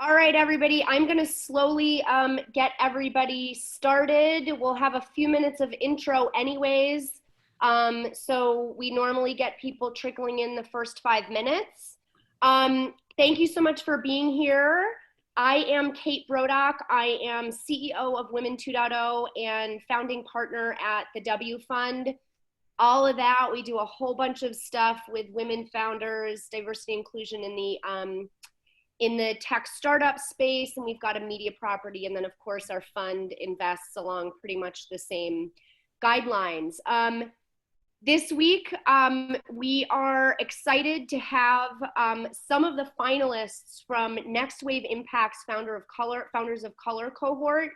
All right, everybody, I'm going to slowly get everybody started. We'll have a few minutes of intro anyways. So we normally get people trickling in the first 5 minutes. Thank you so much for being here. I am Kate Brodock. I am CEO of Women 2.0 and founding partner at the W Fund. All of that, we do a whole bunch of stuff with women founders, diversity inclusion in the tech startup space, and we've got a media property, and then of course our fund invests along pretty much the same guidelines. This week, we are excited to have some of the finalists from Next Wave Impact's Founders of Color cohort.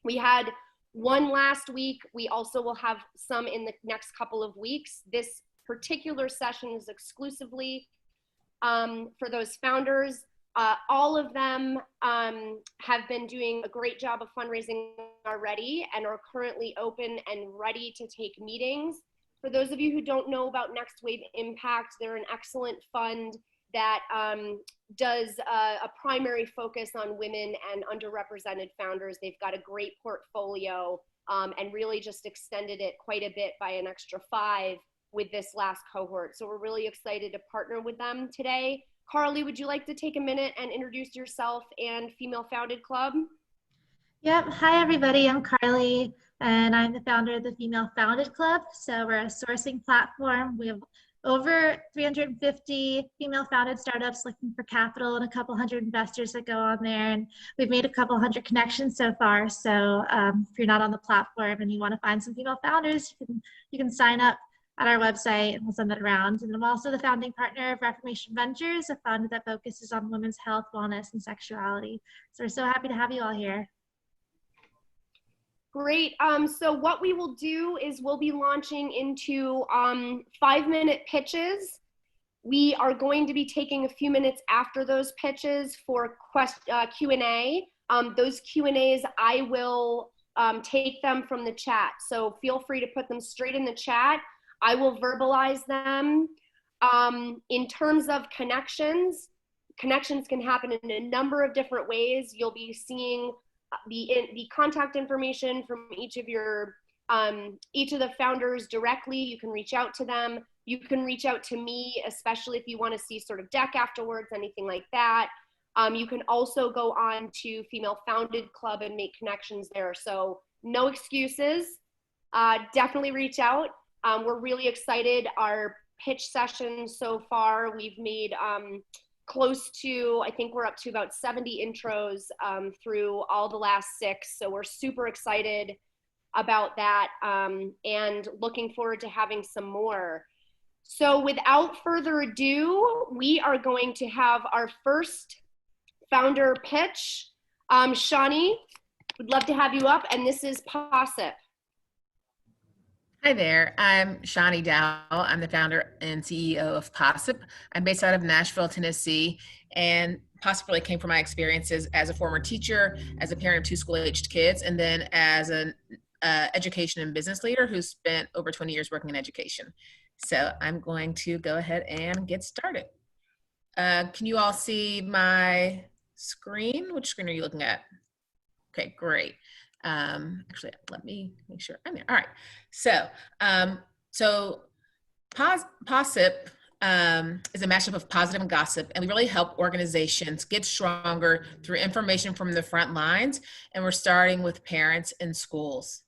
We had one last week. We also will have some in the next couple of weeks. This particular session is exclusively for those founders. All of them have been doing a great job of fundraising already and are currently open and ready to take meetings. For those of you who don't know about Next Wave Impact, they're an excellent fund that does a primary focus on women and underrepresented founders. They've got a great portfolio and really just extended it quite a bit by an extra 5 with this last cohort. So we're really excited to partner with them today. Carly, would you like to take a minute and introduce yourself and Female Founded Club? Yep. Hi, everybody. I'm Carly, and I'm the founder of the Female Founded Club. So we're a sourcing platform. We have over 350 female-founded startups looking for capital and a couple hundred investors that go on there. And we've made a couple hundred connections so far. So if you're not on the platform and you want to find some female founders, you can sign up at our website, and we'll send that around. And I'm also the founding partner of Reformation Ventures, a fund that focuses on women's health, wellness, and sexuality. So we're so happy to have you all here. Great. So what we will do is we'll be launching into 5-minute pitches. We are going to be taking a few minutes after those pitches for Q&A. Those Q&As, I will take them from the chat. So feel free to put them straight in the chat. I will verbalize them. In terms of connections can happen in a number of different ways. You'll be seeing the contact information from each of the founders directly. You can reach out to them. You can reach out to me, especially if you want to see sort of deck afterwards, anything like that. You can also go on to Female Founded Club and make connections there. So no excuses. Definitely reach out. We're really excited. Our pitch session so far, we've made close to, I think we're up to about 70 intros through all the last 6. So we're super excited about that and looking forward to having some more. So without further ado, we are going to have our first founder pitch. Shawnee, would love to have you up, and this is Possip. Hi there, I'm Shawnee Dow. I'm the founder and CEO of Possip. I'm based out of Nashville, Tennessee, and Possip really came from my experiences as a former teacher, as a parent of 2 school-aged kids, and then as an education and business leader who spent over 20 years working in education. So I'm going to go ahead and get started. Can you all see my screen? Which screen are you looking at? Okay, great. Actually, let me make sure I'm there. All right. So Possip is a mashup of positive and gossip, and we really help organizations get stronger through information from the front lines, and we're starting with parents and schools.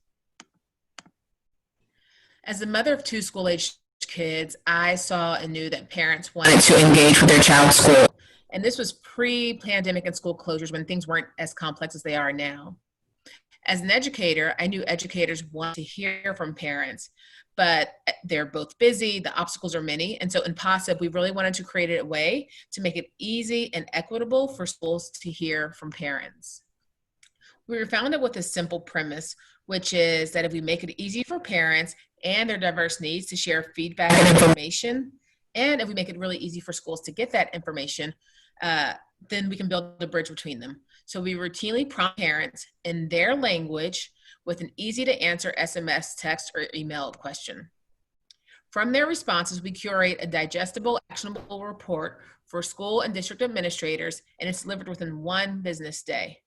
As a mother of 2 school-aged kids, I saw and knew that parents wanted to engage with their child's school. And this was pre-pandemic and school closures when things weren't as complex as they are now. As an educator, I knew educators want to hear from parents, but they're both busy, the obstacles are many. And so in Possip, we really wanted to create a way to make it easy and equitable for schools to hear from parents. We were founded with a simple premise, which is that if we make it easy for parents and their diverse needs to share feedback and information, and if we make it really easy for schools to get that information, then we can build a bridge between them. So we routinely prompt parents in their language with an easy to answer SMS, text, or email question. From their responses, we curate a digestible, actionable report for school and district administrators, and it's delivered within 1 business day.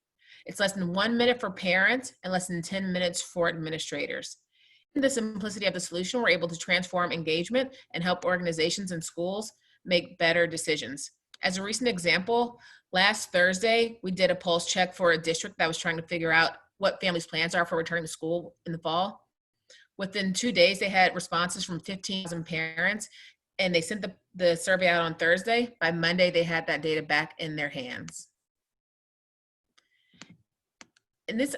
It's less than 1 minute for parents and less than 10 minutes for administrators. In the simplicity of the solution, we're able to transform engagement and help organizations and schools make better decisions. As a recent example, last Thursday, we did a pulse check for a district that was trying to figure out what families' plans are for returning to school in the fall. Within 2 days, they had responses from 15,000 parents, and they sent the survey out on Thursday. By Monday, they had that data back in their hands. And this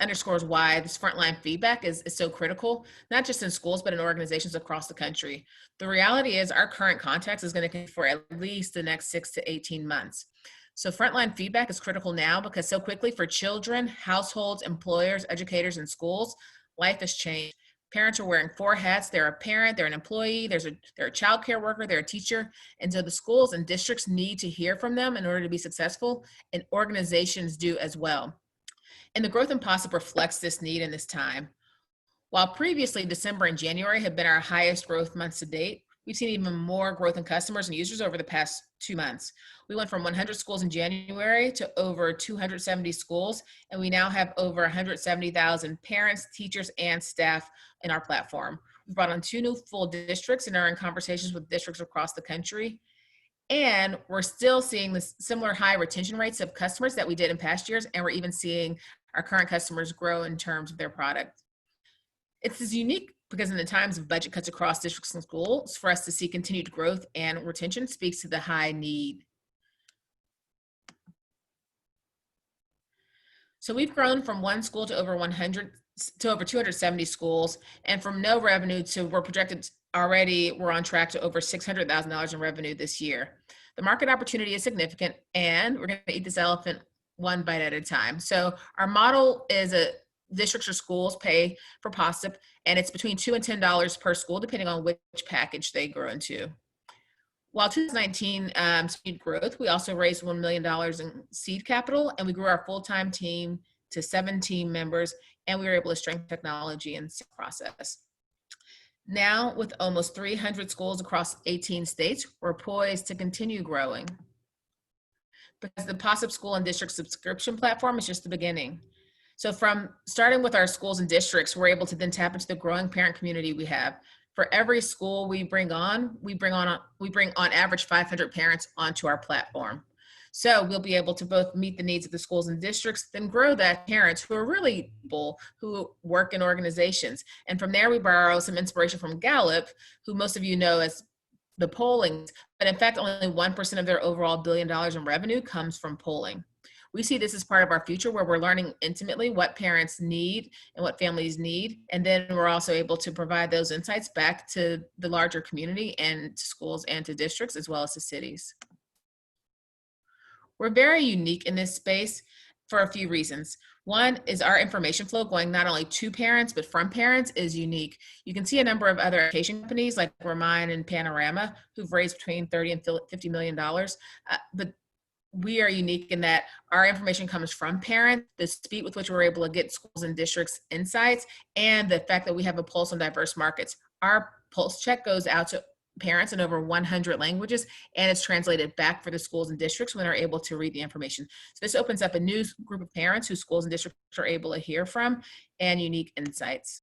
underscores why this frontline feedback is so critical, not just in schools, but in organizations across the country. The reality is our current context is going to continue for at least the next 6 to 18 months. So frontline feedback is critical now because so quickly for children, households, employers, educators, and schools, life has changed. Parents are wearing 4 hats. They're a parent, they're an employee, they're a child care worker, they're a teacher. And so the schools and districts need to hear from them in order to be successful, and organizations do as well. And the growth in Possip reflects this need in this time. While previously December and January have been our highest growth months to date, we've seen even more growth in customers and users over the past 2 months. We went from 100 schools in January to over 270 schools, and we now have over 170,000 parents, teachers, and staff in our platform. We've brought on 2 new full districts and are in conversations with districts across the country. And we're still seeing the similar high retention rates of customers that we did in past years, and we're even seeing our current customers grow in terms of their product. It's unique because in the times of budget cuts across districts and schools, for us to see continued growth and retention speaks to the high need. So we've grown from 1 school to over 270 schools, and from no revenue to we're on track to over $600,000 in revenue this year. The market opportunity is significant, and we're going to eat this elephant one bite at a time. So our model is districts or schools pay for Possip, and it's between $2 and $10 per school, depending on which package they grow into. While 2019 seed growth, we also raised $1 million in seed capital, and we grew our full-time team to 17 members, and we were able to strengthen technology and process. Now, with almost 300 schools across 18 states, we're poised to continue growing. Because the Possip School and District subscription platform is just the beginning. So from starting with our schools and districts, we're able to then tap into the growing parent community we have. For every school we bring on average 500 parents onto our platform. So we'll be able to both meet the needs of the schools and districts, then grow that parents who are really people who work in organizations. And from there, we borrow some inspiration from Gallup, who most of you know as the polling, but in fact, only 1% of their overall $1 billion in revenue comes from polling. We see this as part of our future where we're learning intimately what parents need and what families need. And then we're also able to provide those insights back to the larger community and to schools and to districts as well as to cities. We're very unique in this space for a few reasons. One is our information flow going not only to parents, but from parents is unique. You can see a number of other education companies like Remind and Panorama who've raised between $30 and $50 million. But we are unique in that our information comes from parents, the speed with which we're able to get schools and districts insights, and the fact that we have a pulse on diverse markets. Our pulse check goes out to parents in over 100 languages, and it's translated back for the schools and districts when they're able to read the information. So this opens up a new group of parents who schools and districts are able to hear from, and unique insights.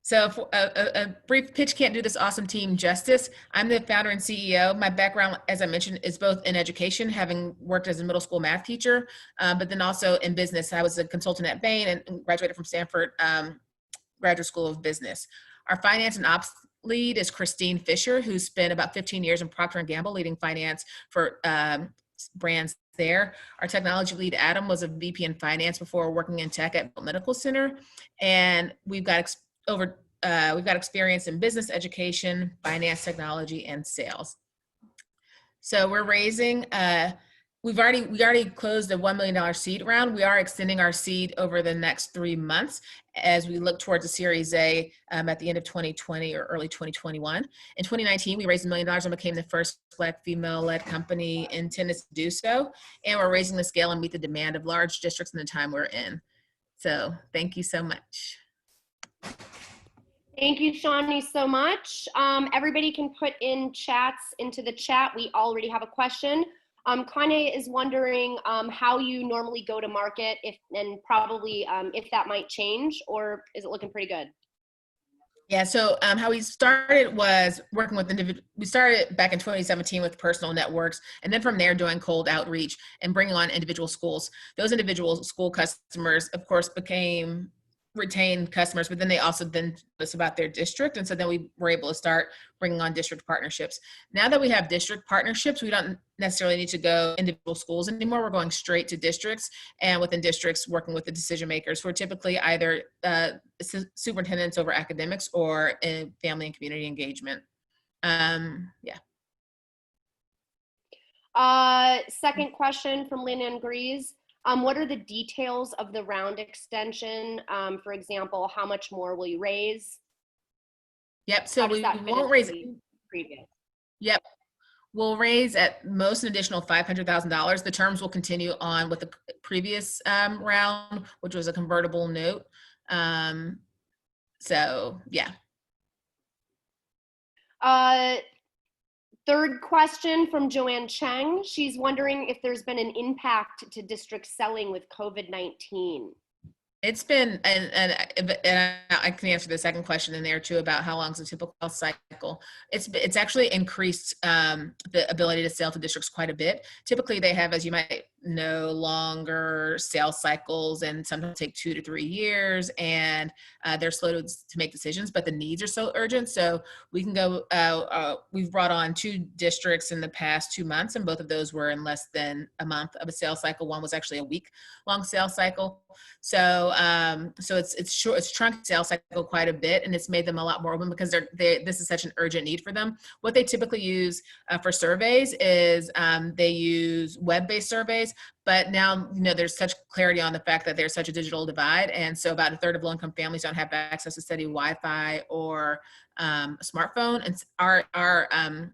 So for a brief pitch can't do this awesome team justice. I'm the founder and CEO. My background, as I mentioned, is both in education, having worked as a middle school math teacher, but then also in business. I was a consultant at Bain and graduated from Stanford Graduate School of Business. Our finance and ops lead is Christine Fisher, who spent about 15 years in Procter & Gamble leading finance for brands there. Our technology lead, Adam, was a VP in finance before working in tech at Medical Center. And we've got experience in business, education, finance, technology, and sales. So we're raising, we already closed a $1 million seed round. We are extending our seed over the next 3 months as we look towards a Series A at the end of 2020 or early 2021. In 2019, we raised $1 million and became the first Black female-led company in tennis to do so. And we're raising the scale and meet the demand of large districts in the time we're in. So thank you so much. Thank you, Shawnee, so much. Everybody can put in chats into the chat. We already have a question. Kanye is wondering how you normally go to market, and probably if that might change, or is it looking pretty good? Yeah, so how we started was working with we started back in 2017 with personal networks, and then from there doing cold outreach and bringing on individual schools. Those individual school customers, of course, became retained customers, but then they also then told us about their district, and so then we were able to start bringing on district partnerships. Now that we have district partnerships, we don't necessarily need to go individual schools anymore. We're going straight to districts, and within districts, working with the decision makers who are typically either superintendents over academics or in family and community engagement. Yeah. Second question from Lynn and Grease. What are the details of the round extension? For example, how much more will you raise? Yep, so we won't raise. Previous. Yep, we'll raise at most an additional $500,000. The terms will continue on with the previous round, which was a convertible note. So yeah. Third question from Joanne Cheng. She's wondering if there's been an impact to district selling with COVID-19. It's been, and I can answer the second question in there too about how long is a typical cycle. It's actually increased the ability to sell to districts quite a bit. Typically they have, as you might know, longer sales cycles and sometimes take 2 to 3 years, and they're slow to make decisions, but the needs are so urgent. So we can go, we've brought on 2 districts in the past 2 months, and both of those were in less than a month of a sales cycle. One was actually a week-long sales cycle. So it's shrunk sales cycle quite a bit, and it's made them a lot more open because this is such an urgent need for them. What they typically use for surveys is they use web-based surveys, but now there's such clarity on the fact that there's such a digital divide, and so about a third of low-income families don't have access to steady Wi-Fi or a smartphone, and our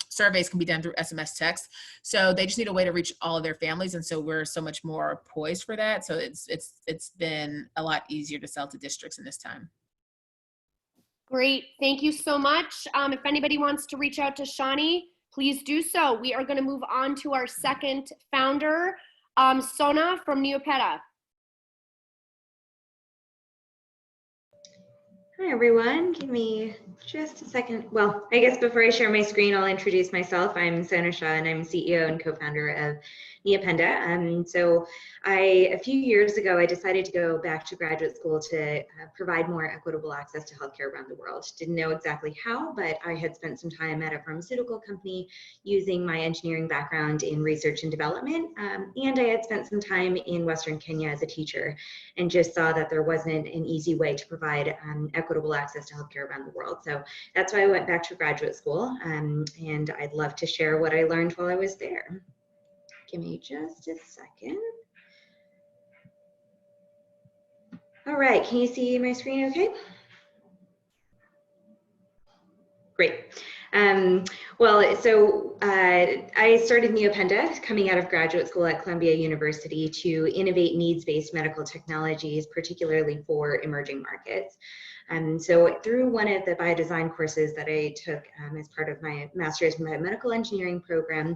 surveys can be done through SMS text. So they just need a way to reach all of their families, and so we're so much more poised for that. So it's been a lot easier to sell to districts in this time. Great, thank you so much. If anybody wants to reach out to Shawnee, please do so. We are going to move on to our second founder, Sona from Neopenda. Hi everyone, give me just a second. Well, I guess before I share my screen, I'll introduce myself. I'm Sona Shah, and I'm CEO and co-founder of Neopenda. So a few years ago, I decided to go back to graduate school to provide more equitable access to healthcare around the world. Didn't know exactly how, but I had spent some time at a pharmaceutical company using my engineering background in research and development. And I had spent some time in Western Kenya as a teacher, and just saw that there wasn't an easy way to provide equitable access to healthcare around the world. So that's why I went back to graduate school, and I'd love to share what I learned while I was there. Give me just a second. All right, can you see my screen okay? Great. Well, so I started Neopenda coming out of graduate school at Columbia University to innovate needs-based medical technologies, particularly for emerging markets. So through one of the biodesign courses that I took as part of my master's in biomedical engineering program,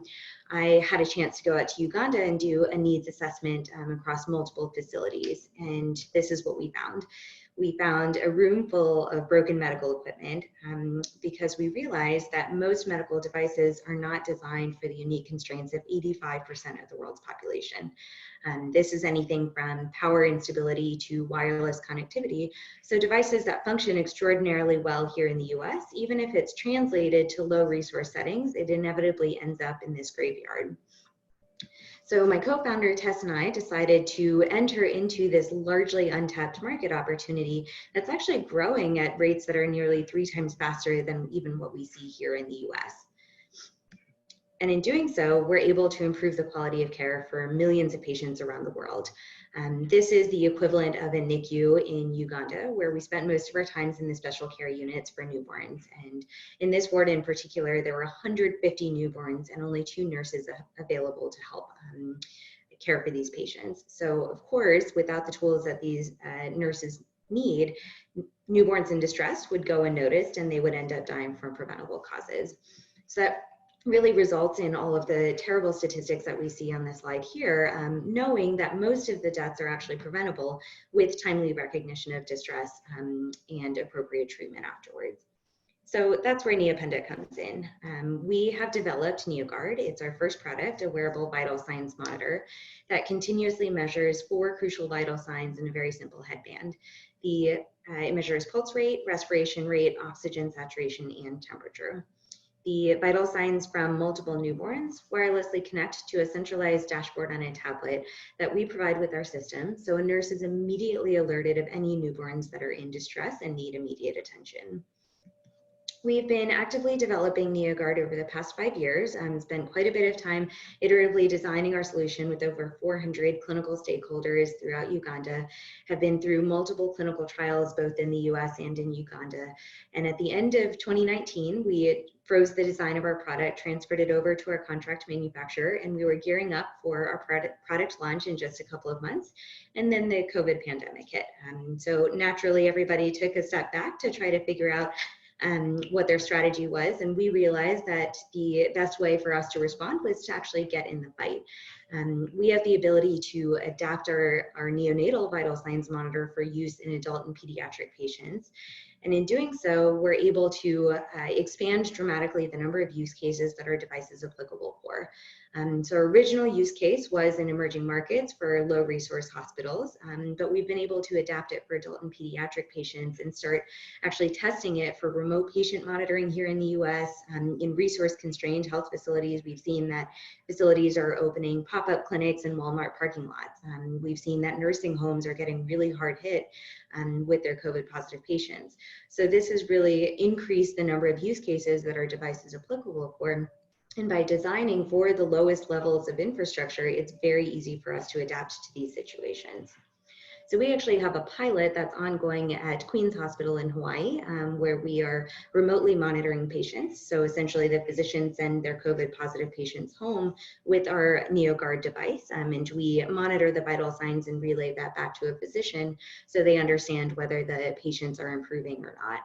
I had a chance to go out to Uganda and do a needs assessment across multiple facilities. And this is what we found. We found a room full of broken medical equipment because we realized that most medical devices are not designed for the unique constraints of 85% of the world's population. This is anything from power instability to wireless connectivity. So devices that function extraordinarily well here in the US, even if it's translated to low resource settings, it inevitably ends up in this graveyard. So my co-founder Tess and I decided to enter into this largely untapped market opportunity that's actually growing at rates that are nearly 3 times faster than even what we see here in the US. And in doing so, we're able to improve the quality of care for millions of patients around the world. This is the equivalent of a NICU in Uganda, where we spent most of our times in the special care units for newborns. And in this ward in particular, there were 150 newborns and only 2 nurses available to help care for these patients. So of course, without the tools that these nurses need, newborns in distress would go unnoticed and they would end up dying from preventable causes. So that really results in all of the terrible statistics that we see on this slide here, knowing that most of the deaths are actually preventable with timely recognition of distress and appropriate treatment afterwards. So that's where Neopenda comes in. We have developed NeoGuard. It's our first product, a wearable vital signs monitor that continuously measures 4 crucial vital signs in a very simple headband. It measures pulse rate, respiration rate, oxygen saturation, and temperature. The vital signs from multiple newborns wirelessly connect to a centralized dashboard on a tablet that we provide with our system, so a nurse is immediately alerted of any newborns that are in distress and need immediate attention. We've been actively developing NeoGuard over the past 5 years and spent quite a bit of time iteratively designing our solution with over 400 clinical stakeholders throughout Uganda, have been through multiple clinical trials both in the US and in Uganda. And at the end of 2019, we froze the design of our product, transferred it over to our contract manufacturer, and we were gearing up for our product launch in just a couple of months. And then the COVID pandemic hit. So naturally, everybody took a step back to try to figure out what their strategy was, and we realized that the best way for us to respond was to actually get in the fight. We have the ability to adapt our neonatal vital signs monitor for use in adult and pediatric patients. And in doing so, we're able to expand dramatically the number of use cases that our device is applicable for. So our original use case was in emerging markets for low resource hospitals, but we've been able to adapt it for adult and pediatric patients and start actually testing it for remote patient monitoring here in the US. In resource constrained health facilities, we've seen that facilities are opening pop-up clinics in Walmart parking lots. We've seen that nursing homes are getting really hard hit with their COVID positive patients. So this has really increased the number of use cases that our device is applicable for. And by designing for the lowest levels of infrastructure, it's very easy for us to adapt to these situations. So we actually have a pilot that's ongoing at Queen's Hospital in Hawaii, where we are remotely monitoring patients. So essentially the physicians send their COVID positive patients home with our NeoGuard device, and we monitor the vital signs and relay that back to a physician so they understand whether the patients are improving or not.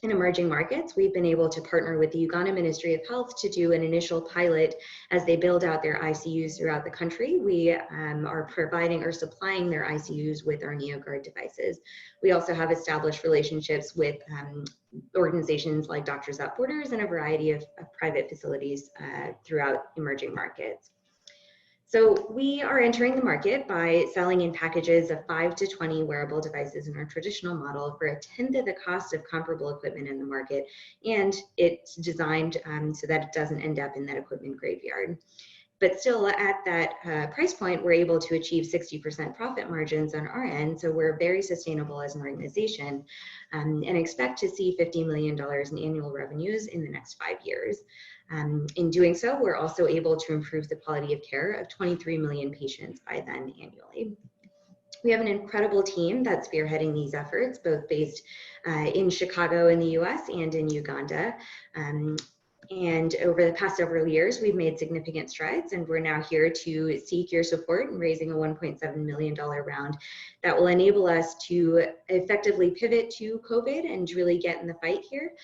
In emerging markets, we've been able to partner with the Uganda Ministry of Health to do an initial pilot as they build out their ICUs throughout the country. We are providing or supplying their ICUs with our NeoGuard devices. We also have established relationships with organizations like Doctors Without Borders and a variety of private facilities throughout emerging markets. So we are entering the market by selling in packages of 5 to 20 wearable devices in our traditional model for 1/10 of the cost of comparable equipment in the market, and it's designed so that it doesn't end up in that equipment graveyard. But still at that price point, we're able to achieve 60% profit margins on our end, so we're very sustainable as an organization and expect to see $50 million in annual revenues in the next 5 years. In doing so, we're also able to improve the quality of care of 23 million patients by then annually. We have an incredible team that's spearheading these efforts, both based in Chicago in the US and in Uganda. And over the past several years, we've made significant strides, and we're now here to seek your support in raising a $1.7 million round that will enable us to effectively pivot to COVID and really get in the fight here,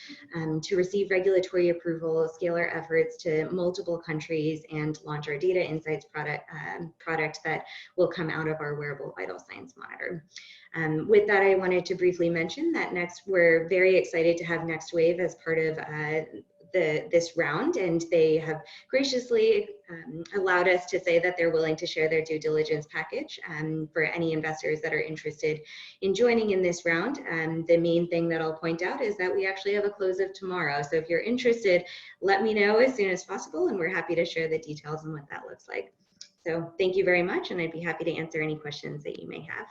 to receive regulatory approval, scale our efforts to multiple countries, and launch our data insights product that will come out of our wearable vital signs monitor. With that, I wanted to briefly mention that next, we're very excited to have Next Wave as part of this round, and they have graciously allowed us to say that they're willing to share their due diligence package for any investors that are interested in joining in this round. The main thing that I'll point out is that we actually have a close of tomorrow. So if you're interested, let me know as soon as possible, and we're happy to share the details on what that looks like. So thank you very much, and I'd be happy to answer any questions that you may have.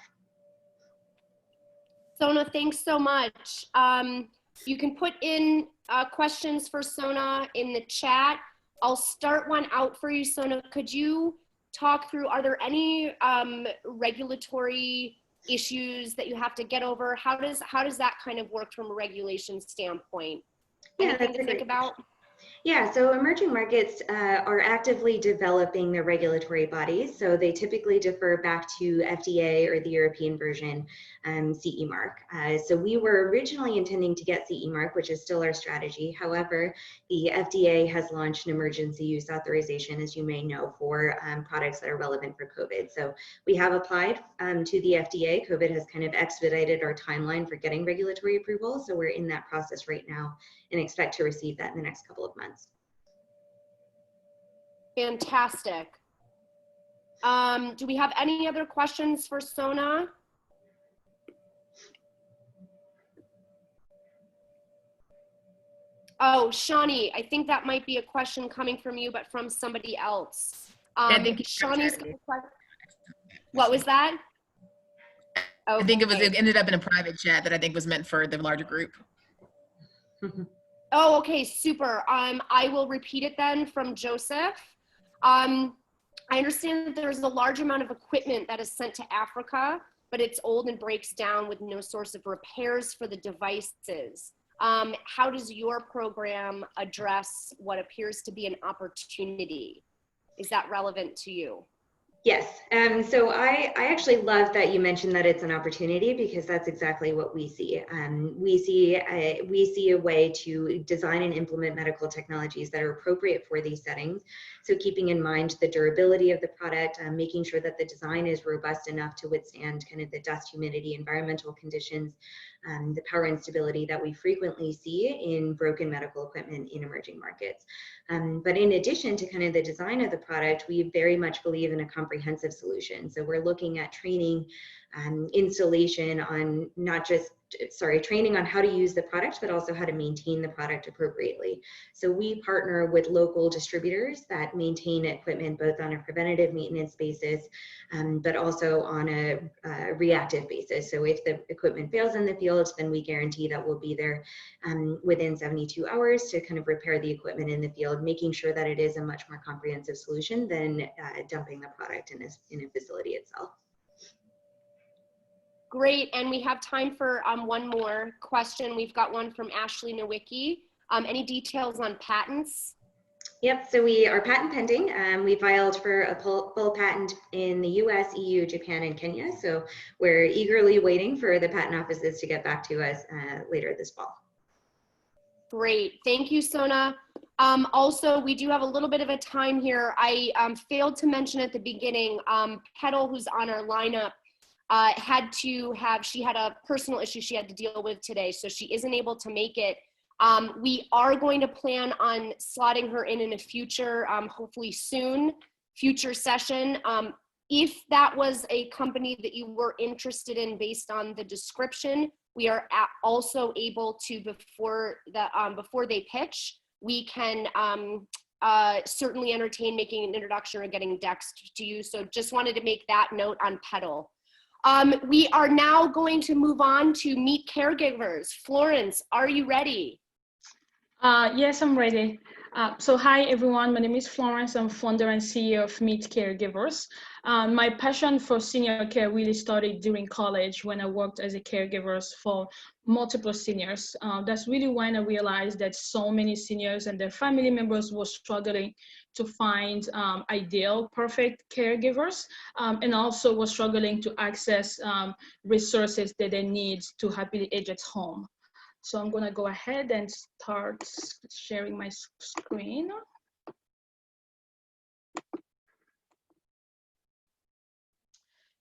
Sona, thanks so much. You can put in questions for Sona in the chat. I'll start one out for you, Sona. Could you talk through, are there any regulatory issues that you have to get over? How does that kind of work from a regulation standpoint? Yeah, Anything that's to think about? Yeah, so emerging markets are actively developing their regulatory bodies. So they typically defer back to FDA or the European version, CE mark. So we were originally intending to get CE mark, which is still our strategy. However, the FDA has launched an emergency use authorization, as you may know, for products that are relevant for COVID. So we have applied to the FDA. COVID has kind of expedited our timeline for getting regulatory approval. So we're in that process right now and expect to receive that in the next couple of months. Fantastic. Do we have any other questions for Sona? Oh, Shawnee, I think that might be a question coming from you, but from somebody else. Shawnee's what was that? I think it ended up in a private chat that I think was meant for the larger group. Oh, okay, super. I will repeat it then from Joseph. I understand that there's a large amount of equipment that is sent to Africa, but it's old and breaks down with no source of repairs for the devices. How does your program address what appears to be an opportunity? Is that relevant to you? Yes, so I actually love that you mentioned that it's an opportunity, because that's exactly what we see. We see a way to design and implement medical technologies that are appropriate for these settings. So keeping in mind the durability of the product, making sure that the design is robust enough to withstand kind of the dust, humidity, environmental conditions, the power instability that we frequently see in broken medical equipment in emerging markets. But in addition to kind of the design of the product, we very much believe in a comprehensive solution. So we're looking at training, installation on training on how to use the product, but also how to maintain the product appropriately. So we partner with local distributors that maintain equipment both on a preventative maintenance basis, but also on a reactive basis. So if the equipment fails in the field, then we guarantee that we'll be there within 72 hours to kind of repair the equipment in the field, making sure that it is a much more comprehensive solution than dumping the product in a facility itself. Great, and we have time for one more question. We've got one from Ashley Nowicki. Any details on patents? Yep, so we are patent pending. We filed for a full patent in the US, EU, Japan, and Kenya. So we're eagerly waiting for the patent offices to get back to us later this fall. Great, thank you, Sona. Also, we do have a little bit of a time here. I failed to mention at the beginning, Petal, who's on our lineup, she had a personal issue she had to deal with today, so she isn't able to make it. We are going to plan on slotting her in a future, hopefully soon, future session. If that was a company that you were interested in based on the description, we are also able to, before they pitch, we can certainly entertain making an introduction or getting decks to you. So just wanted to make that note on Petal. We are now going to move on to Meetcaregivers. Florence, are you ready? Yes, I'm ready. So hi, everyone. My name is Florence. I'm founder and CEO of Meetcaregivers. My passion for senior care really started during college when I worked as a caregiver for multiple seniors. That's really when I realized that so many seniors and their family members were struggling to find ideal, perfect caregivers, and also were struggling to access resources that they need to happily age at home. So I'm gonna go ahead and start sharing my screen.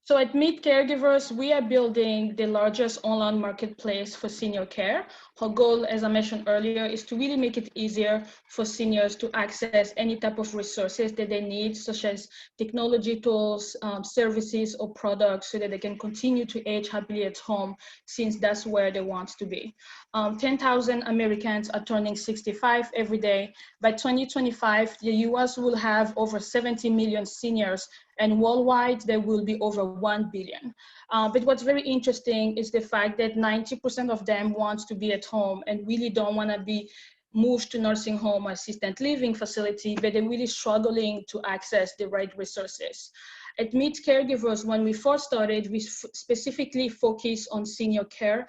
So at Meetcaregivers, we are building the largest online marketplace for senior care. Our goal, as I mentioned earlier, is to really make it easier for seniors to access any type of resources that they need, such as technology tools, services, or products, so that they can continue to age happily at home, since that's where they want to be. 10,000 Americans are turning 65 every day. By 2025, the US will have over 70 million seniors, and worldwide, there will be over 1 billion. But what's very interesting is the fact that 90% of them want to be at home and really don't want to be moved to nursing home or assisted living facility, but they're really struggling to access the right resources. At Meetcaregivers, when we first started, we specifically focused on senior care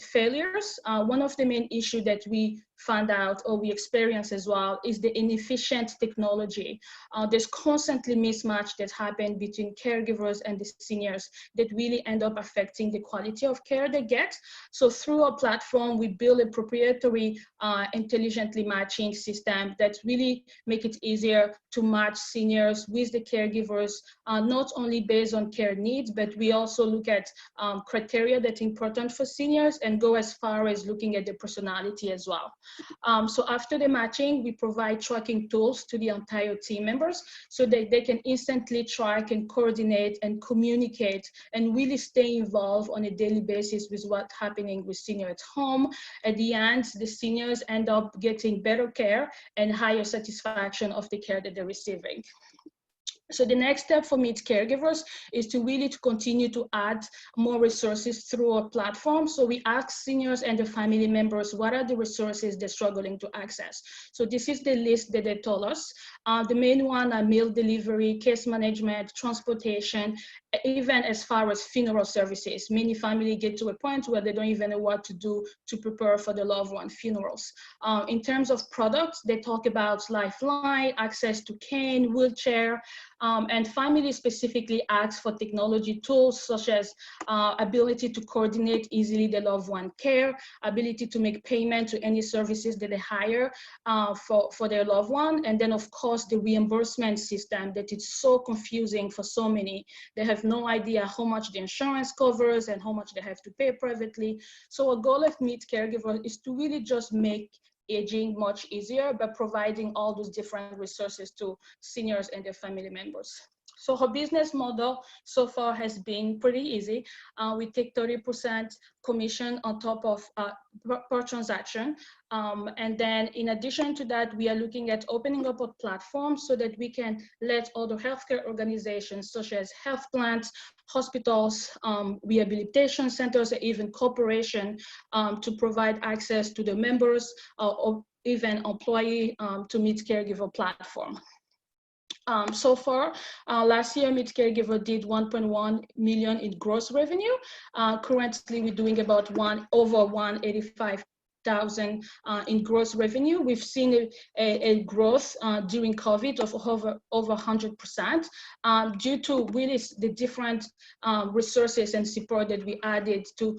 failures. One of the main issues that we found out, or we experience as well, is the inefficient technology. There's constantly mismatch that happen between caregivers and the seniors that really end up affecting the quality of care they get. So through our platform, we build a proprietary intelligently matching system that really make it easier to match seniors with the caregivers, not only based on care needs, but we also look at criteria that are important for seniors and go as far as looking at the personality as well. So after the matching, we provide tracking tools to the entire team members so that they can instantly track and coordinate and communicate and really stay involved on a daily basis with what's happening with seniors at home. At the end, the seniors end up getting better care and higher satisfaction of the care that they're receiving. So the next step for Meetcaregivers is to really continue to add more resources through our platform. So we ask seniors and their family members, what are the resources they're struggling to access? So this is the list that they told us. The main one are meal delivery, case management, transportation, even as far as funeral services. Many families get to a point where they don't even know what to do to prepare for the loved one funerals. In terms of products, they talk about lifeline, access to cane, wheelchair, and family specifically asks for technology tools such as ability to coordinate easily the loved one care, ability to make payment to any services that they hire for their loved one, and then of course the reimbursement system that is so confusing for so many. They have no idea how much the insurance covers and how much they have to pay privately. So our goal of Meetcaregivers is to really just make aging much easier by providing all those different resources to seniors and their family members. So her business model so far has been pretty easy. We take 30% commission on top of per transaction. And then in addition to that, we are looking at opening up a platform so that we can let other healthcare organizations such as health plans, hospitals, rehabilitation centers, or even corporations to provide access to the members or even employee to Meetcaregiver platform. So far, last year, Meetcaregiver did 1.1 million in gross revenue. Currently, we're doing about over 185,000 in gross revenue. We've seen a growth during COVID of over 100% due to really the different resources and support that we added to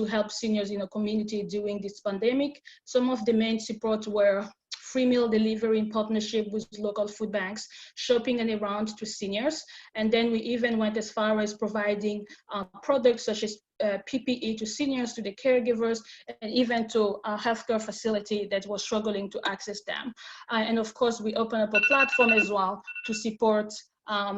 help seniors in the community during this pandemic. Some of the main support were free meal delivery in partnership with local food banks, shopping and around to seniors. And then we even went as far as providing products such as PPE to seniors, to the caregivers, and even to a healthcare facility that was struggling to access them. And of course, we open up a platform as well to support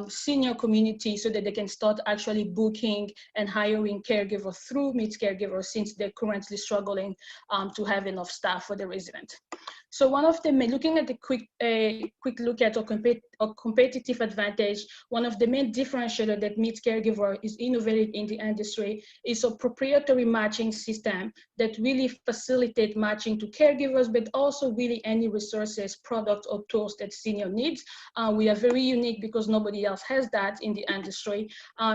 senior community so that they can start actually booking and hiring caregivers through Meetcaregivers since they're currently struggling to have enough staff for the resident. So one of them, looking at a quick look at our competitive advantage, one of the main differentiators that Meetcaregiver is innovating in the industry is a proprietary matching system that really facilitates matching to caregivers, but also really any resources, products, or tools that senior needs. We are very unique because nobody else has that in the industry.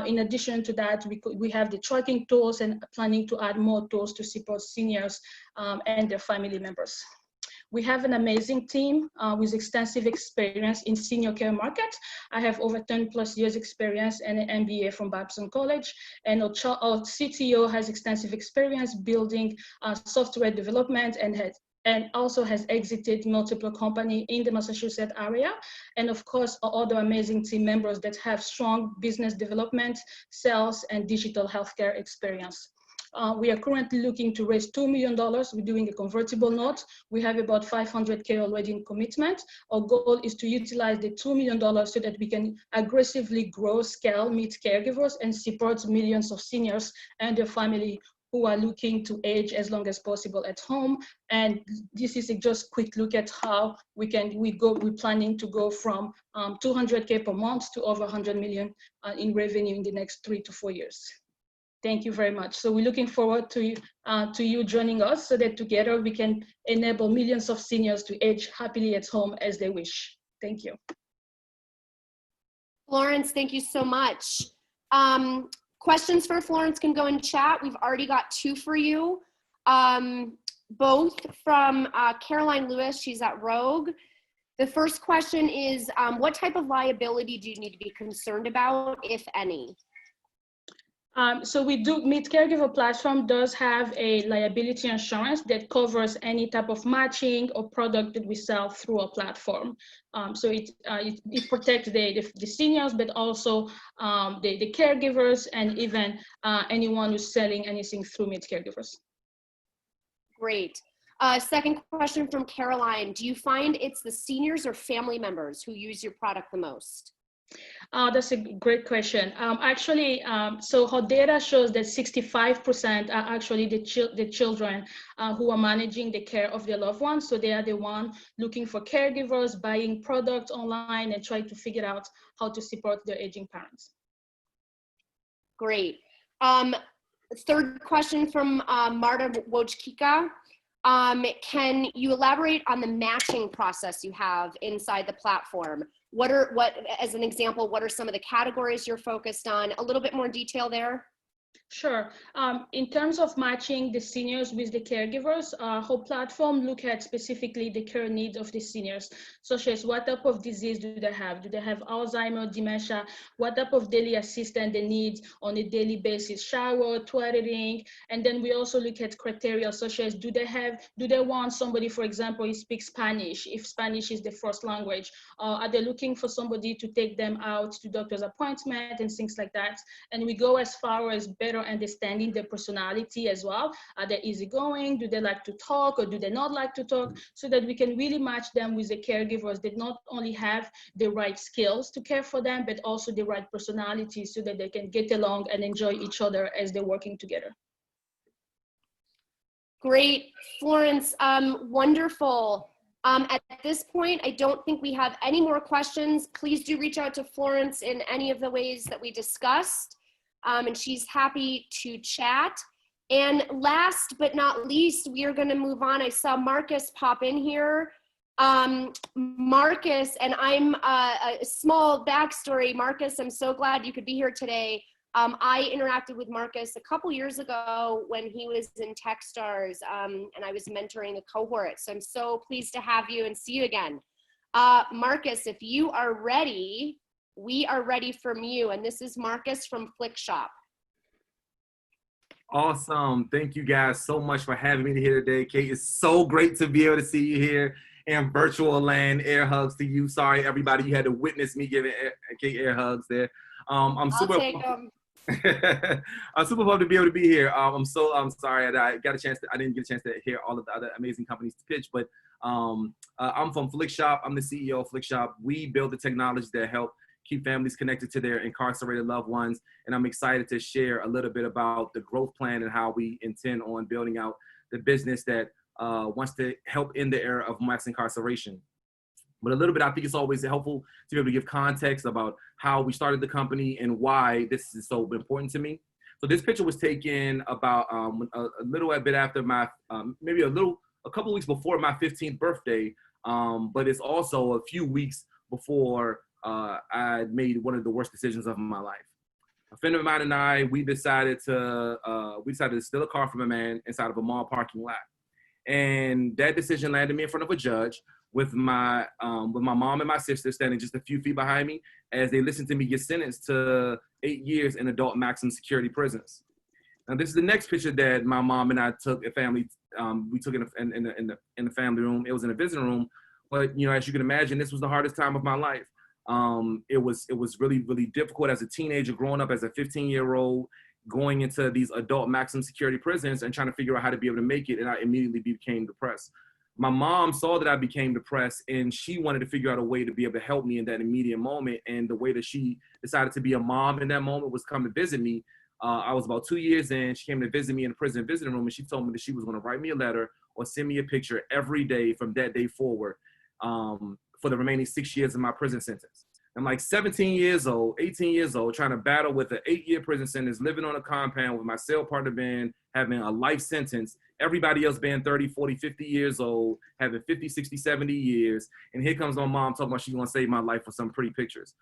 In addition to that, we have the tracking tools and planning to add more tools to support seniors and their family members. We have an amazing team with extensive experience in senior care market. I have over 10 plus years experience and an MBA from Babson College. And our CTO has extensive experience building software development and also has exited multiple companies in the Massachusetts area. And of course, other amazing team members that have strong business development, sales, and digital healthcare experience. We are currently looking to raise $2 million. We're doing a convertible note. We have about 500K already in commitment. Our goal is to utilize the $2 million so that we can aggressively grow, scale, Meetcaregivers, and support millions of seniors and their family who are looking to age as long as possible at home. And this is just a quick look at how we're planning to go from 200K per month to over 100 million in revenue in the next 3 to 4 years. Thank you very much. So we're looking forward to you joining us so that together we can enable millions of seniors to age happily at home as they wish. Thank you. Florence, thank you so much. Questions for Florence can go in chat. We've already got 2 for you. both from Caroline Lewis. She's at Rogue. The first question is, what type of liability do you need to be concerned about, if any? So we do, Meetcaregiver platform does have a liability insurance that covers any type of matching or product that we sell through a platform. So it protects the seniors, but also the caregivers and even anyone who's selling anything through Meetcaregivers. Great. Second question from Caroline. Do you find it's the seniors or family members who use your product the most? That's a great question. So our data shows that 65% are actually the children who are managing the care of their loved ones. So they are the one looking for caregivers, buying products online, and trying to figure out how to support their aging parents. Great. Third question from Marta Wojcika. Can you elaborate on the matching process you have inside the platform? As an example, what are some of the categories you're focused on? A little bit more detail there. Sure. In terms of matching the seniors with the caregivers, our whole platform look at specifically the care needs of the seniors, such as what type of disease do they have? Do they have Alzheimer's, dementia? What type of daily assistance they need on a daily basis? Shower, toileting, and then we also look at criteria such as do they want somebody, for example, who speaks Spanish, if Spanish is the first language? Are they looking for somebody to take them out to doctor's appointment and things like that? And we go as far as better understanding their personality as well. Are they easygoing? Do they like to talk or do they not like to talk? So that we can really match them with the caregivers that not only have the right skills to care for them, but also the right personality so that they can get along and enjoy each other as they're working together. Great, Florence, wonderful. At this point, I don't think we have any more questions. Please do reach out to Florence in any of the ways that we discussed. And she's happy to chat. And last but not least, we are going to move on. I saw Marcus pop in here. Marcus, and I'm a small backstory. Marcus, I'm so glad you could be here today. I interacted with Marcus a couple years ago when he was in Techstars, and I was mentoring a cohort. So I'm so pleased to have you and see you again. Marcus, if you are ready, we are ready from you. And this is Marcus from Flikshop. Awesome. Thank you guys so much for having me here today. Kate, it's so great to be able to see you here in virtual land. Air hugs to you. Sorry, everybody, you had to witness me giving Kate air hugs there. I'm super pumped to be able to be here. I'm sorry I didn't get a chance to hear all of the other amazing companies to pitch, but I'm from Flikshop. I'm the CEO of Flikshop. We build the technology that help keep families connected to their incarcerated loved ones. And I'm excited to share a little bit about the growth plan and how we intend on building out the business that wants to help in the era of mass incarceration. But a little bit, I think it's always helpful to be able to give context about how we started the company and why this is so important to me. So this picture was taken about a little bit after my, maybe a couple weeks before my 15th birthday, but it's also a few weeks before I made one of the worst decisions of my life. A friend of mine and I, we decided to steal a car from a man inside of a mall parking lot. And that decision landed me in front of a judge with my mom and my sister standing just a few feet behind me as they listened to me get sentenced to 8 years in adult maximum security prisons. Now, this is the next picture that my mom and I took. We took in the family room. It was in a visiting room, but as you can imagine, this was the hardest time of my life. It was really, really difficult as a teenager, growing up as a 15-year-old, going into these adult maximum security prisons and trying to figure out how to be able to make it. And I immediately became depressed. My mom saw that I became depressed and she wanted to figure out a way to be able to help me in that immediate moment. And the way that she decided to be a mom in that moment was come to visit me. I was about 2 years in. She came to visit me in the prison visiting room and she told me that she was going to write me a letter or send me a picture every day from that day forward for the remaining 6 years of my prison sentence. I'm like 17 years old, 18 years old, trying to battle with an 8-year prison sentence, living on a compound with my cell partner being having a life sentence, everybody else being 30, 40, 50 years old, having 50, 60, 70 years. And here comes my mom talking about she's going to save my life with some pretty pictures.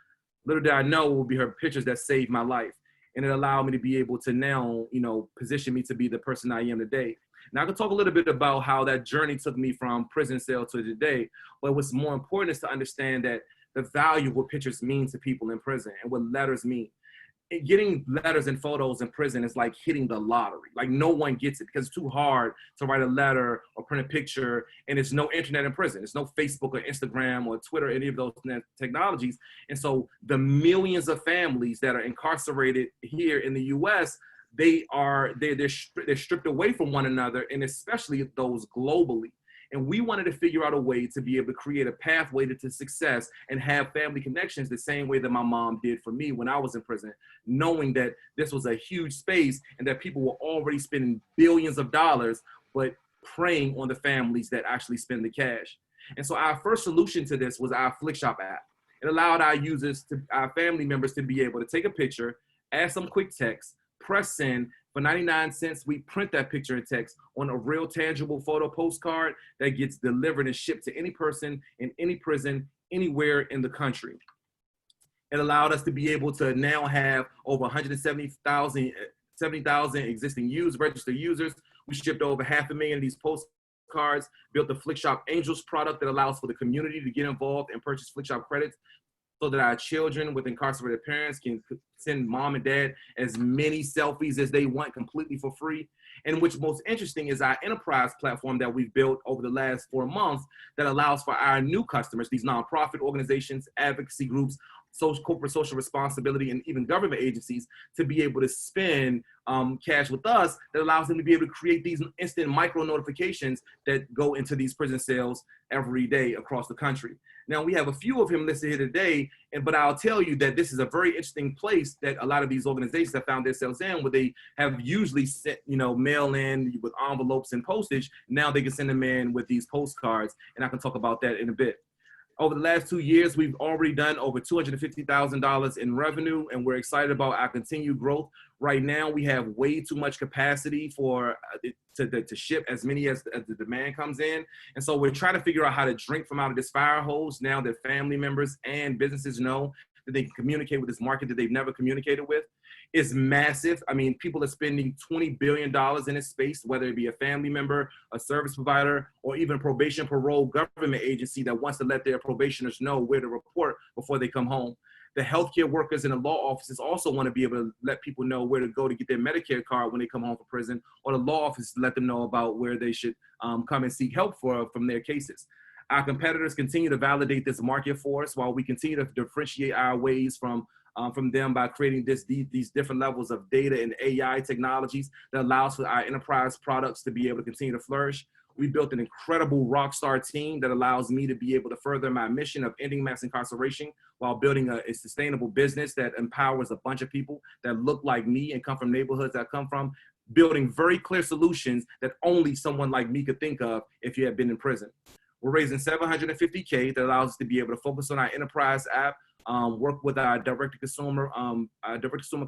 Little did I know it would be her pictures that saved my life. And it allowed me to be able to now, position me to be the person I am today. Now I can talk a little bit about how that journey took me from prison cell to today, but what's more important is to understand that the value of what pictures mean to people in prison and what letters mean. Getting letters and photos in prison is like hitting the lottery. Like no one gets it because it's too hard to write a letter or print a picture, and there's no internet in prison. There's no Facebook or Instagram or Twitter, any of those technologies. And so the millions of families that are incarcerated here in the US, they're stripped away from one another, and especially those globally. And we wanted to figure out a way to be able to create a pathway to success and have family connections the same way that my mom did for me when I was in prison, knowing that this was a huge space and that people were already spending billions of dollars, but preying on the families that actually spend the cash. And so our first solution to this was our Flikshop app. It allowed our family members to be able to take a picture, add some quick text, press send. For 99 cents, we print that picture and text on a real tangible photo postcard that gets delivered and shipped to any person in any prison, anywhere in the country. It allowed us to be able to now have over 170,000 existing registered users. We shipped over 500,000 of these postcards, built the Flikshop Angels product that allows for the community to get involved and purchase Flikshop credits, so that our children with incarcerated parents can send mom and dad as many selfies as they want completely for free. And what's most interesting is our enterprise platform that we've built over the last 4 months that allows for our new customers, these nonprofit organizations, advocacy groups, corporate social responsibility, and even government agencies to be able to spend cash with us that allows them to be able to create these instant micro notifications that go into these prison cells every day across the country. Now, we have a few of him listed here today, but I'll tell you that this is a very interesting place that a lot of these organizations have found themselves in, where they have usually sent, mail in with envelopes and postage. Now they can send them in with these postcards, and I can talk about that in a bit. Over the last 2 years, we've already done over $250,000 in revenue, and we're excited about our continued growth. Right now, we have way too much capacity to ship as many as the demand comes in. And so we're trying to figure out how to drink from out of this fire hose now that family members and businesses know that they can communicate with this market that they've never communicated with. Is massive. I mean, people are spending $20 billion in this space, whether it be a family member, a service provider, or even a probation parole government agency that wants to let their probationers know where to report before they come home. The healthcare workers in the law offices also want to be able to let people know where to go to get their Medicare card when they come home from prison, or the law office to let them know about where they should come and seek help from their cases. Our competitors continue to validate this market for us while we continue to differentiate our ways from them by creating these different levels of data and AI technologies that allows for our enterprise products to be able to continue to flourish. We built an incredible rock star team that allows me to be able to further my mission of ending mass incarceration while building a sustainable business that empowers a bunch of people that look like me and come from neighborhoods that I come from, building very clear solutions that only someone like me could think of if you had been in prison. We're raising $750K that allows us to be able to focus on our enterprise app, work with our direct-to-consumer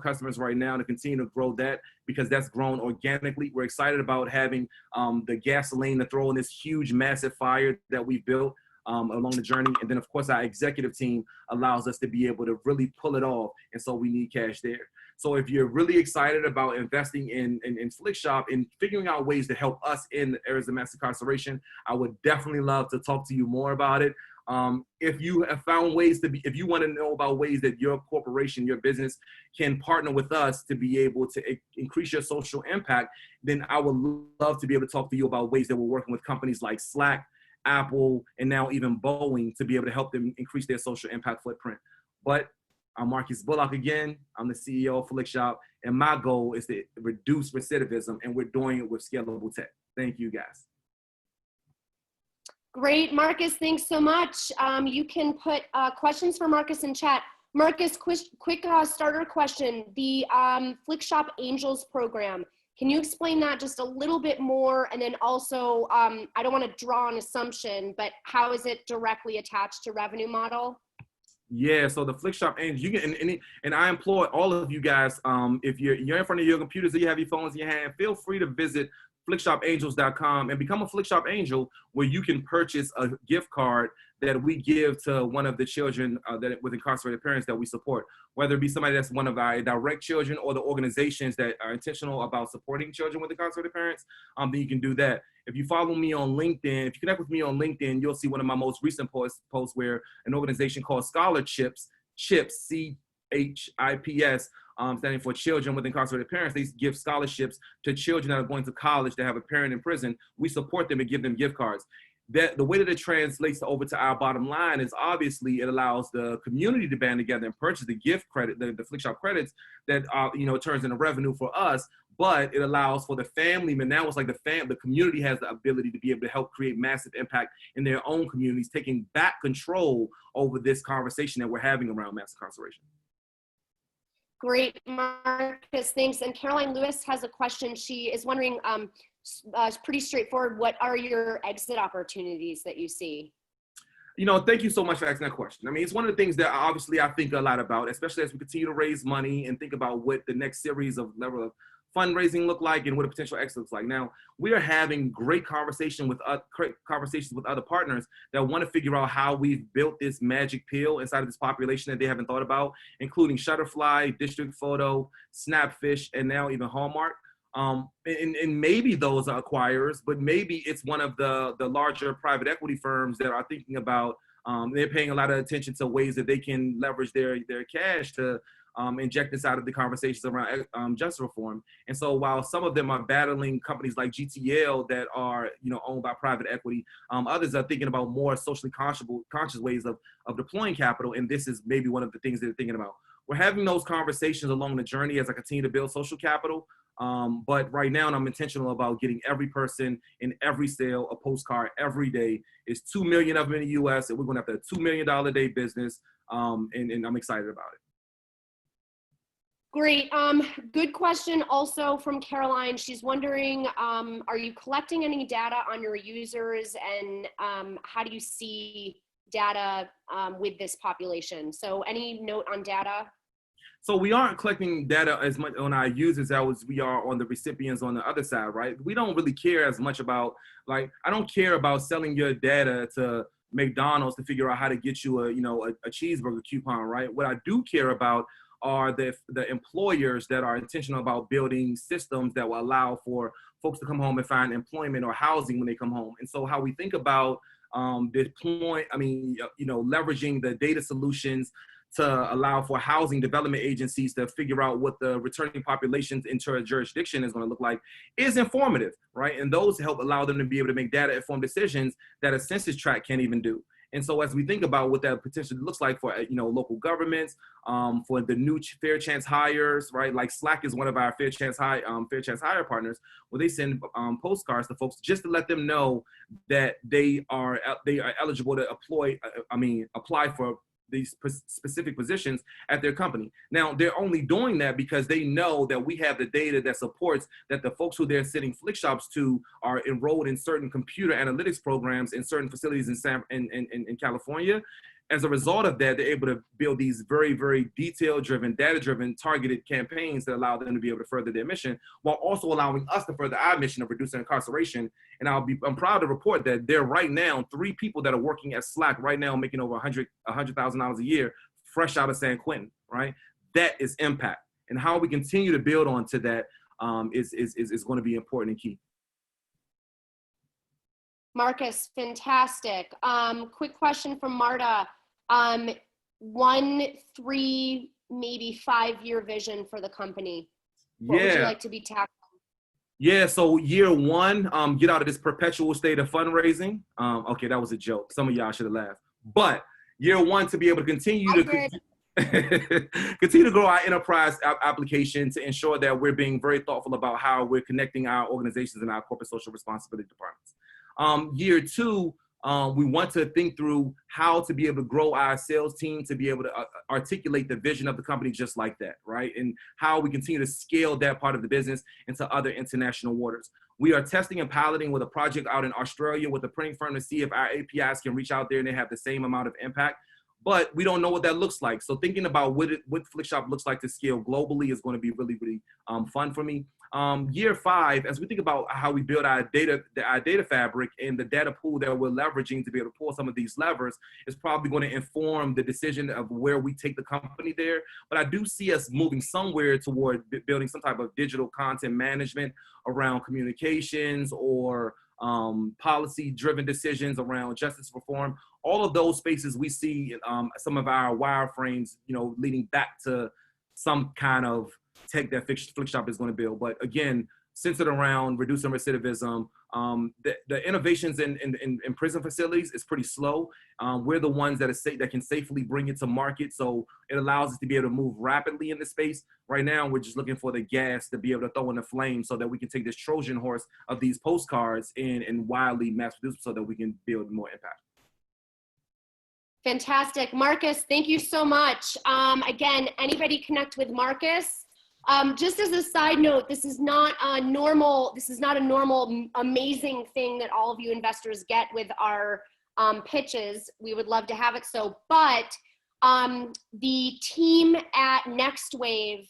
customers right now to continue to grow that, because that's grown organically. We're excited about having the gasoline to throw in this huge, massive fire that we've built along the journey. And then, of course, our executive team allows us to be able to really pull it off. And so we need cash there. So if you're really excited about investing in Flikshop and figuring out ways to help us in areas of mass incarceration, I would definitely love to talk to you more about it. If you have found ways if you want to know about ways that your corporation, your business can partner with us to be able to increase your social impact, then I would love to be able to talk to you about ways that we're working with companies like Slack, Apple, and now even Boeing to be able to help them increase their social impact footprint. But I'm Marcus Bullock again. I'm the CEO of Flikshop, and my goal is to reduce recidivism, and we're doing it with scalable tech. Thank you, guys. Great, Marcus, thanks so much. You can put questions for Marcus in chat. Marcus, quick starter question. The Flikshop Angels program, can you explain that just a little bit more? And then also, I don't want to draw an assumption, but how is it directly attached to revenue model? Yeah, so the Flikshop Angels, you can, and I implore all of you guys, if you're in front of your computers or you have your phones in your hand, feel free to visit flikshopangels.com and become a Flikshop Angel, where you can purchase a gift card that we give to one of the children with incarcerated parents that we support, whether it be somebody that's one of our direct children or the organizations that are intentional about supporting children with incarcerated parents, then you can do that. If you follow me on LinkedIn, if you connect with me on LinkedIn, you'll see one of my most recent posts where an organization called Scholarships, CHIPS, CHIPS, standing for Children with Incarcerated Parents, they give scholarships to children that are going to college that have a parent in prison. We support them and give them gift cards. That the way that it translates over to our bottom line is obviously it allows the community to band together and purchase the gift credit, the Flikshop credits that turns into revenue for us. But it allows for the family, but now it's like the community has the ability to be able to help create massive impact in their own communities, taking back control over this conversation that we're having around mass incarceration. Great, Marcus, thanks. And Caroline Lewis has a question. She is wondering, it's pretty straightforward, what are your exit opportunities that you see? Thank you so much for asking that question. I mean, it's one of the things that obviously I think a lot about, especially as we continue to raise money and think about what the next series of level of fundraising look like and what a potential exit looks like. Now, we are having great conversations with other partners that want to figure out how we've built this magic pill inside of this population that they haven't thought about, including Shutterfly, District Photo, Snapfish, and now even Hallmark. And maybe those are acquirers, but maybe it's one of the larger private equity firms that are thinking about, they're paying a lot of attention to ways that they can leverage their cash to inject inside of the conversations around justice reform. And so while some of them are battling companies like GTL that are owned by private equity, others are thinking about more socially conscious ways of deploying capital, and this is maybe one of the things they're thinking about. We're having those conversations along the journey as I continue to build social capital. But right now, I'm intentional about getting every person in every sale a postcard every day. It's 2 million of them in the US, and we're going to have a $2 million a day business, and I'm excited about it. Great. Good question also from Caroline. She's wondering, are you collecting any data on your users, and how do you see data with this population? So any note on data? So we aren't collecting data as much on our users as we are on the recipients on the other side, right? We don't really care as much about, I don't care about selling your data to McDonald's to figure out how to get you a cheeseburger coupon, right? What I do care about are the employers that are intentional about building systems that will allow for folks to come home and find employment or housing when they come home. And so how we think about leveraging the data solutions to allow for housing development agencies to figure out what the returning populations into a jurisdiction is going to look like is informative, right? And those help allow them to be able to make data-informed decisions that a census tract can't even do. And so as we think about what that potentially looks like for local governments, for the new Fair Chance hires, right? Like Slack is one of our Fair Chance hire partners, where they send postcards to folks just to let them know that they are eligible to apply for these specific positions at their company. Now, they're only doing that because they know that we have the data that supports that the folks who they're sending Flikshops to are enrolled in certain computer analytics programs in certain facilities in California. As a result of that, they're able to build these very, very detail-driven, data-driven, targeted campaigns that allow them to be able to further their mission, while also allowing us to further our mission of reducing incarceration. And I'm proud to report that there are right now 3 people that are working at Slack right now, making over $100,000 a year, fresh out of San Quentin, right? That is impact. And how we continue to build onto that is going to be important and key. Marcus, fantastic. Quick question from Marta. 1, 3, maybe 5-year vision for the company. What would you like to be tackling? Yeah, so year 1, get out of this perpetual state of fundraising. Okay, that was a joke. Some of y'all should have laughed. But year 1, to be able to continue to grow our enterprise application to ensure that we're being very thoughtful about how we're connecting our organizations and our corporate social responsibility departments. Year 2, we want to think through how to be able to grow our sales team to be able to articulate the vision of the company just like that, right? And how we continue to scale that part of the business into other international waters. We are testing and piloting with a project out in Australia with a printing firm to see if our APIs can reach out there and they have the same amount of impact. but we don't know what that looks like. So thinking about what Flikshop looks like to scale globally is going to be really, really fun for me. Year 5, as we think about how we build our data fabric and the data pool that we're leveraging to be able to pull some of these levers, is probably going to inform the decision of where we take the company there. But I do see us moving somewhere toward building some type of digital content management around communications or policy-driven decisions around justice reform. All of those spaces we see some of our wireframes, leading back to some kind of tech that Flikshop is going to build. But again, centered around reducing recidivism. The innovations in prison facilities is pretty slow. We're the ones that can safely bring it to market, so it allows us to be able to move rapidly in the space. Right now, we're just looking for the gas to be able to throw in the flame so that we can take this Trojan horse of these postcards and wildly mass produce so that we can build more impact. Fantastic. Marcus, thank you so much. Again, anybody connect with Marcus? Just as a side note, this is not a normal amazing thing that all of you investors get with our pitches. We would love to have it so, but the team at Next Wave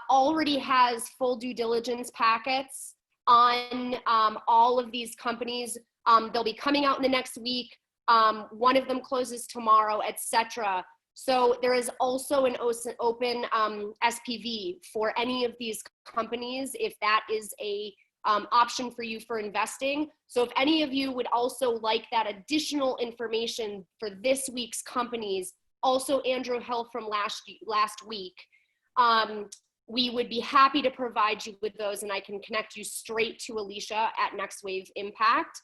already has full due diligence packets on all of these companies. They'll be coming out in the next week. One of them closes tomorrow, etc. So there is also an open SPV for any of these companies if that is a option for you for investing. So if any of you would also like that additional information for this week's companies, also Andrew Hill from last week, we would be happy to provide you with those, and I can connect you straight to Alicia at Next Wave Impact.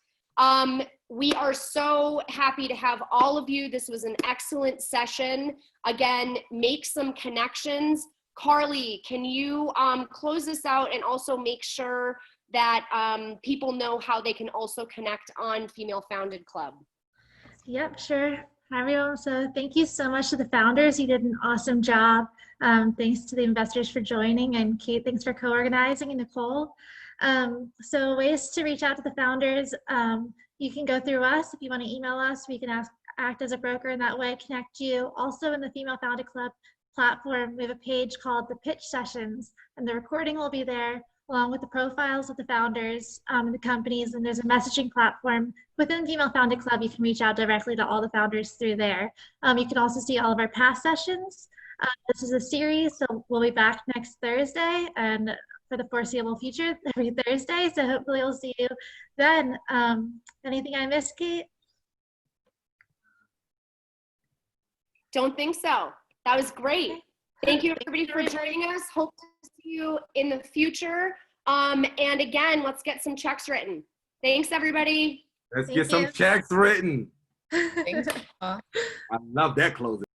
We are so happy to have all of you. This was an excellent session. Again, make some connections. Carly, can you close this out and also make sure that people know how they can also connect on Female Founded Club? Yep, sure. Hi, everyone. So thank you so much to the founders. You did an awesome job. Thanks to the investors for joining, and Kate, thanks for co-organizing, and Nicole. So ways to reach out to the founders. You can go through us. If you want to email us, we can act as a broker in that way, connect you. Also in the Female Founded Club platform, we have a page called the Pitch Sessions, and the recording will be there along with the profiles of the founders and the companies. And there's a messaging platform within Female Founded Club. You can reach out directly to all the founders through there. You can also see all of our past sessions. This is a series, so we'll be back next Thursday and for the foreseeable future every Thursday. So hopefully we'll see you then. Anything I missed, Kate? Don't think so. That was great. Thank you everybody for joining us. Hope to see you in the future. And again, let's get some checks written. Thanks everybody. Let's get some checks written. Thanks. I love that closing.